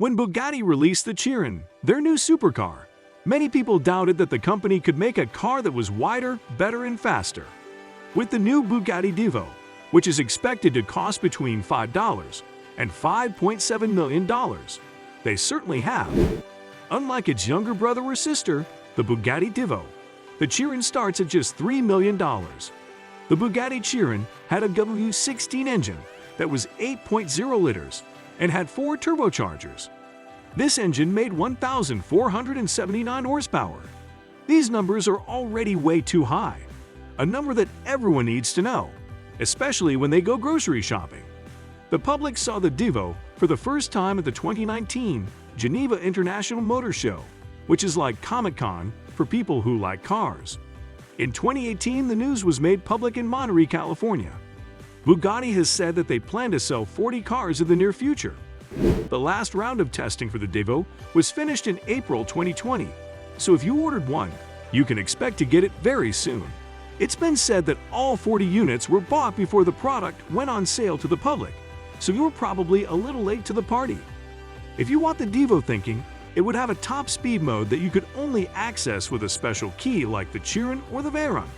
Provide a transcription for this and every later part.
When Bugatti released the Chiron, their new supercar, many people doubted that the company could make a car that was wider, better, and faster. With the new Bugatti Divo, which is expected to cost between $5 and $5.7 million, they certainly have. Unlike its younger brother or sister, the Bugatti Divo, the Chiron starts at just $3 million. The Bugatti Chiron had a W16 engine that was 8.0 liters and had 4 turbochargers. This engine made 1,479 horsepower. These numbers are already way too high, a number that everyone needs to know, especially when they go grocery shopping. The public saw the Divo for the first time at the 2019 Geneva International Motor Show, which is like Comic-Con for people who like cars. In 2018, the news was made public in Monterey, California. Bugatti has said that they plan to sell 40 cars in the near future. The last round of testing for the Divo was finished in April 2020, so if you ordered one, you can expect to get it very soon. It's been said that all 40 units were bought before the product went on sale to the public, so you're probably a little late to the party. If you want the Divo thinking, it would have a top speed mode that you could only access with a special key like the Chiron or the Veyron.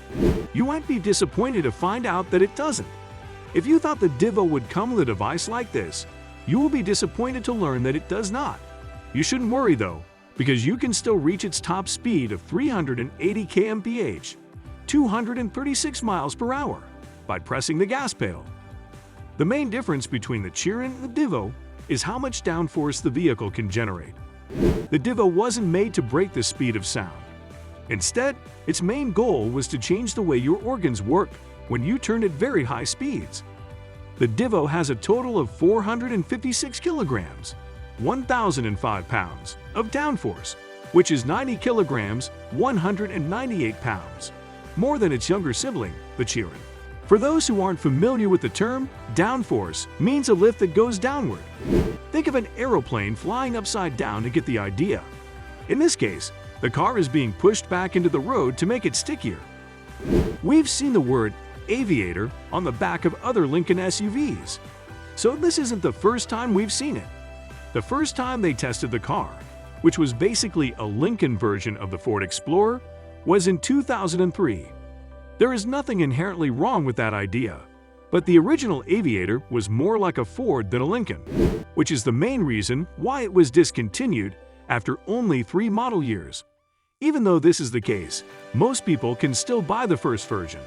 You might be disappointed to find out that it doesn't. If you thought the Divo would come with a device like this, you will be disappointed to learn that it does not. You shouldn't worry though, because you can still reach its top speed of 380 km/h, 236 miles per hour, by pressing the gas pedal. The main difference between the Chiron and the Divo is how much downforce the vehicle can generate. The Divo wasn't made to break the speed of sound. Instead, its main goal was to change the way your organs work when you turn at very high speeds. The Divo has a total of 456 kilograms, 1,005 pounds, of downforce, which is 90 kilograms, 198 pounds, more than its younger sibling, the Chiron. For those who aren't familiar with the term, downforce means a lift that goes downward. Think of an aeroplane flying upside down to get the idea. In this case, the car is being pushed back into the road to make it stickier. We've seen the word aviator on the back of other Lincoln SUVs, so this isn't the first time we've seen it. The first time they tested the car, which was basically a Lincoln version of the Ford Explorer, was in 2003. There is nothing inherently wrong with that idea, but the original Aviator was more like a Ford than a Lincoln, which is the main reason why it was discontinued after only 3 model years. Even though this is the case, most people can still buy the first version.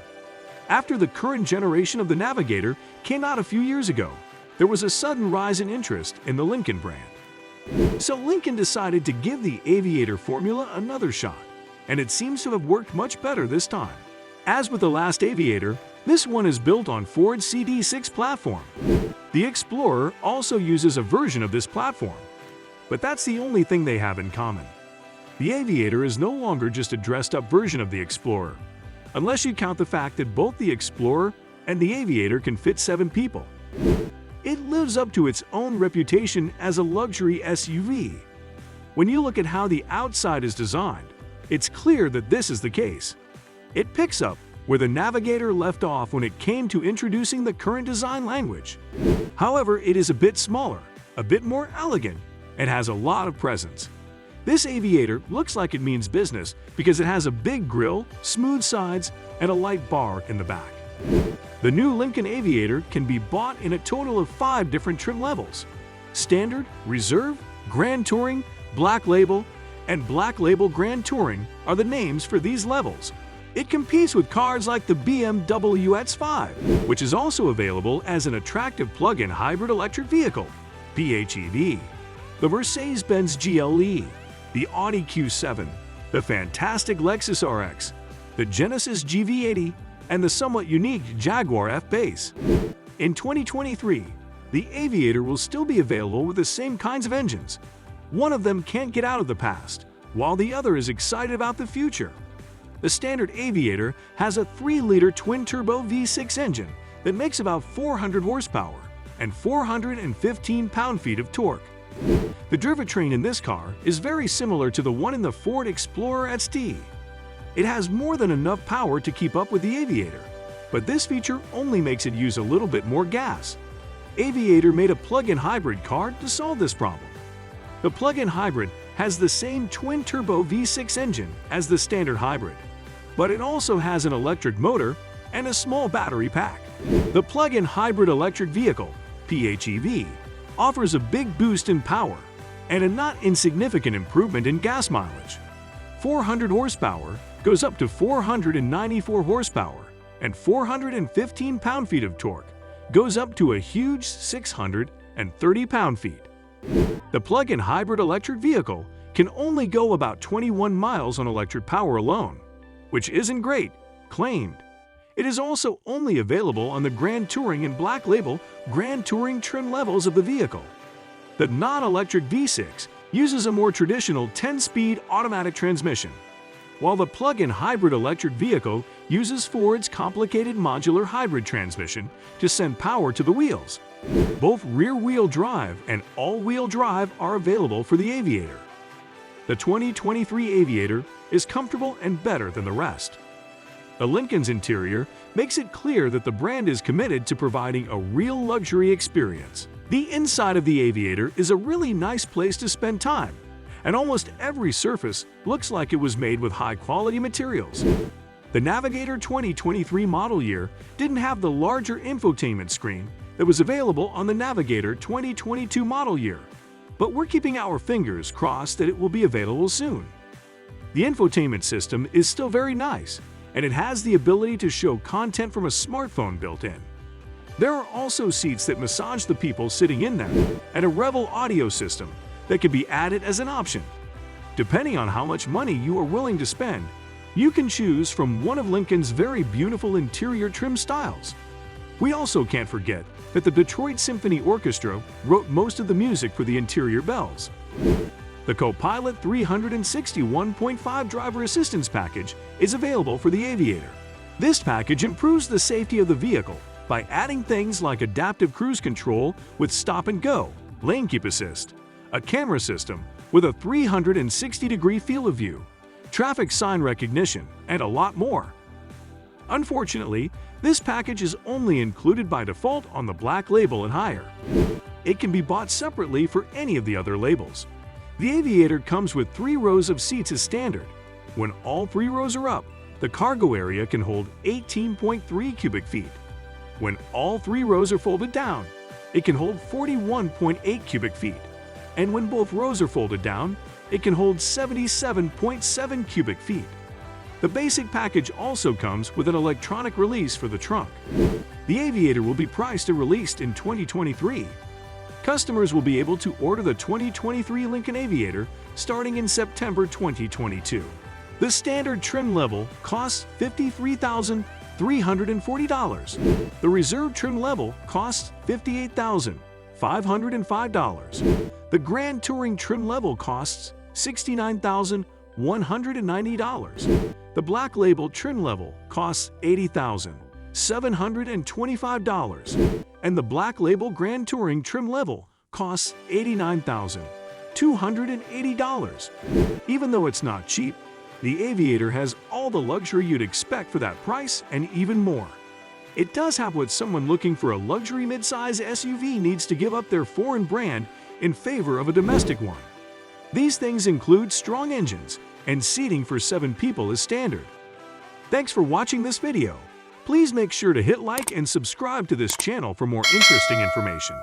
After the current generation of the Navigator came out a few years ago, there was a sudden rise in interest in the Lincoln brand. So Lincoln decided to give the Aviator formula another shot, and it seems to have worked much better this time. As with the last Aviator, this one is built on Ford's CD6 platform. The Explorer also uses a version of this platform, but that's the only thing they have in common. The Aviator is no longer just a dressed-up version of the Explorer, unless you count the fact that both the Explorer and the Aviator can fit 7 people. It lives up to its own reputation as a luxury SUV. When you look at how the outside is designed, it's clear that this is the case. It picks up where the Navigator left off when it came to introducing the current design language. However, it is a bit smaller, a bit more elegant, and has a lot of presence. This Aviator looks like it means business because it has a big grille, smooth sides, and a light bar in the back. The new Lincoln Aviator can be bought in a total of 5 different trim levels: Standard, Reserve, Grand Touring, Black Label, and Black Label Grand Touring are the names for these levels. It competes with cars like the BMW X5, which is also available as an attractive plug-in hybrid electric vehicle, PHEV, the Mercedes-Benz GLE, the Audi Q7, the fantastic Lexus RX, the Genesis GV80, and the somewhat unique Jaguar F-Pace. In 2023, the Aviator will still be available with the same kinds of engines. One of them can't get out of the past, while the other is excited about the future. The standard Aviator has a 3-liter twin-turbo V6 engine that makes about 400 horsepower and 415 pound-feet of torque. The drivetrain in this car is very similar to the one in the Ford Explorer ST. It has more than enough power to keep up with the Aviator, but this feature only makes it use a little bit more gas. Aviator made a plug-in hybrid car to solve this problem. The plug-in hybrid has the same twin-turbo V6 engine as the standard hybrid, but it also has an electric motor and a small battery pack. The plug-in hybrid electric vehicle, PHEV, offers a big boost in power and a not insignificant improvement in gas mileage. 400 horsepower goes up to 494 horsepower, and 415 pound-feet of torque goes up to a huge 630 pound-feet. The plug-in hybrid electric vehicle can only go about 21 miles on electric power alone, which isn't great, claimed. It is also only available on the Grand Touring and Black Label Grand Touring trim levels of the vehicle. The non-electric V6 uses a more traditional 10-speed automatic transmission, while the plug-in hybrid electric vehicle uses Ford's complicated modular hybrid transmission to send power to the wheels. Both rear-wheel drive and all-wheel drive are available for the Aviator. The 2023 Aviator is comfortable and better than the rest. The Lincoln's interior makes it clear that the brand is committed to providing a real luxury experience. The inside of the Aviator is a really nice place to spend time, and almost every surface looks like it was made with high-quality materials. The Navigator 2023 model year didn't have the larger infotainment screen that was available on the Navigator 2022 model year, but we're keeping our fingers crossed that it will be available soon. The infotainment system is still very nice, and it has the ability to show content from a smartphone built in. There are also seats that massage the people sitting in them, and a Revel audio system that can be added as an option. Depending on how much money you are willing to spend, you can choose from one of Lincoln's very beautiful interior trim styles. We also can't forget that the Detroit Symphony Orchestra wrote most of the music for the interior bells. The Copilot 361.5 driver assistance package is available for the Aviator. This package improves the safety of the vehicle by adding things like adaptive cruise control with stop and go, lane keep assist, a camera system with a 360-degree field of view, traffic sign recognition, and a lot more. Unfortunately, this package is only included by default on the Black Label and higher. It can be bought separately for any of the other labels. The Aviator comes with 3 rows of seats as standard. When all 3 rows are up, the cargo area can hold 18.3 cubic feet. When all 3 rows are folded down, it can hold 41.8 cubic feet. And when both rows are folded down, it can hold 77.7 cubic feet. The basic package also comes with an electronic release for the trunk. The Aviator will be priced and released in 2023. Customers will be able to order the 2023 Lincoln Aviator starting in September 2022. The standard trim level costs $53,340. The reserve trim level costs $58,505. The Grand Touring trim level costs $69,190. The Black Label trim level costs $80,725. And the Black Label Grand Touring trim level costs $89,280. Even though it's not cheap, the Aviator has all the luxury you'd expect for that price and even more. It does have what someone looking for a luxury midsize SUV needs to give up their foreign brand in favor of a domestic one. These things include strong engines and seating for 7 people as standard. Thanks for watching this video. Please make sure to hit like and subscribe to this channel for more interesting information.